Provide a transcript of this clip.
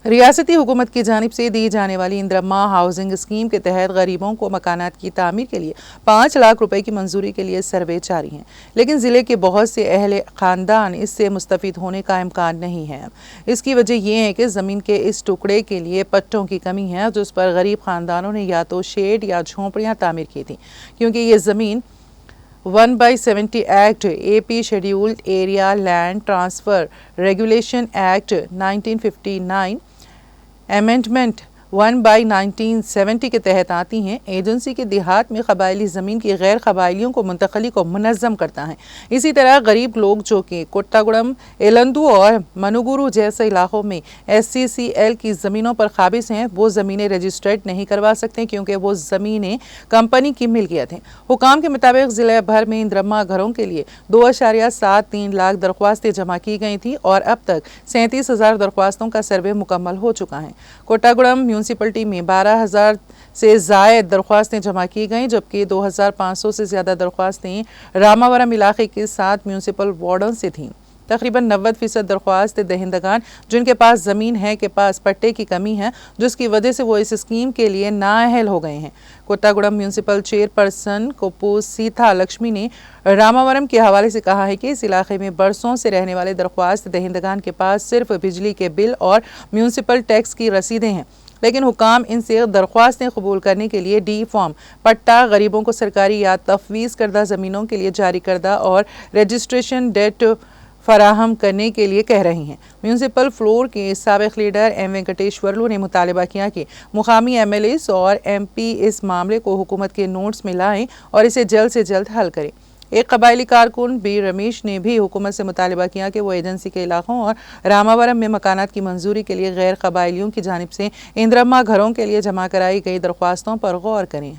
ریاستی حکومت کی جانب سے دی جانے والی اندرما ہاؤسنگ اسکیم کے تحت غریبوں کو مکانات کی تعمیر کے لیے 5 لاکھ روپے کی منظوری کے لیے سروے جاری ہیں، لیکن ضلع کے بہت سے اہل خاندان اس سے مستفید ہونے کا امکان نہیں ہے۔ اس کی وجہ یہ ہے کہ زمین کے اس ٹکڑے کے لیے پٹوں کی کمی ہے، جس پر غریب خاندانوں نے یا تو شیڈ یا جھونپڑیاں تعمیر کی تھیں، کیونکہ یہ زمین 1/70 act, A P scheduled area land transfer regulation act 1959 amendment 1/1970 کے تحت آتی ہیں۔ ایجنسی کے دیہات میں قبائلی زمین کی غیر قبائلیوں کو منتقلی کو منظم کرتا ہے۔ اسی طرح غریب لوگ جو کہ کوٹاگوڑم، ایلندو اور منوگورو جیسے علاقوں میں SCCL کی زمینوں پر قابض ہیں، وہ زمینیں رجسٹرڈ نہیں کروا سکتے کیونکہ وہ زمینیں کمپنی کی ملکیت ہیں۔ حکام کے مطابق ضلع بھر میں اندرما گھروں کے لیے 2.73 لاکھ درخواستیں جمع کی گئی تھیں اور اب تک 37,000 درخواستوں کا سروے مکمل ہو چکا ہے۔ کوٹاگوڑم میونسپلٹی میں 12,000 سے زائد درخواستیں جمع کی گئیں، جبکہ 2,500 سے زیادہ درخواستیں راماورم علاقے کے 7 میونسپل وارڈوں سے تھیں۔ تقریباً 90% درخواست دہندگان جن کے پاس زمین ہے کے پاس پٹے کی کمی ہے، جس کی وجہ سے وہ اس اسکیم کے لیے نااہل ہو گئے ہیں۔ کوٹاگوڑم میونسپل چیئرپرسن کوپو سیتھا لکشمی نے راماورم کے حوالے سے کہا ہے کہ اس علاقے میں برسوں سے رہنے والے درخواست دہندگان کے پاس صرف بجلی کے بل اور میونسپل ٹیکس کی رسیدیں ہیں، لیکن حکام ان سے درخواستیں قبول کرنے کے لیے ڈی فارم، پٹا، غریبوں کو سرکاری یا تفویض کردہ زمینوں کے لیے جاری کردہ اور رجسٹریشن ڈیٹ فراہم کرنے کے لیے کہہ رہے ہیں۔ میونسپل فلور کے سابق لیڈر ایم وینکٹیشورلو نے مطالبہ کیا کہ مقامی MLAs اور MP اس معاملے کو حکومت کے نوٹس میں لائیں اور اسے جلد سے جلد حل کریں۔ ایک قبائلی کارکن بی رمیش نے بھی حکومت سے مطالبہ کیا کہ وہ ایجنسی کے علاقوں اور راماورم میں مکانات کی منظوری کے لیے غیر قبائلیوں کی جانب سے اندرما گھروں کے لیے جمع کرائی گئی درخواستوں پر غور کریں۔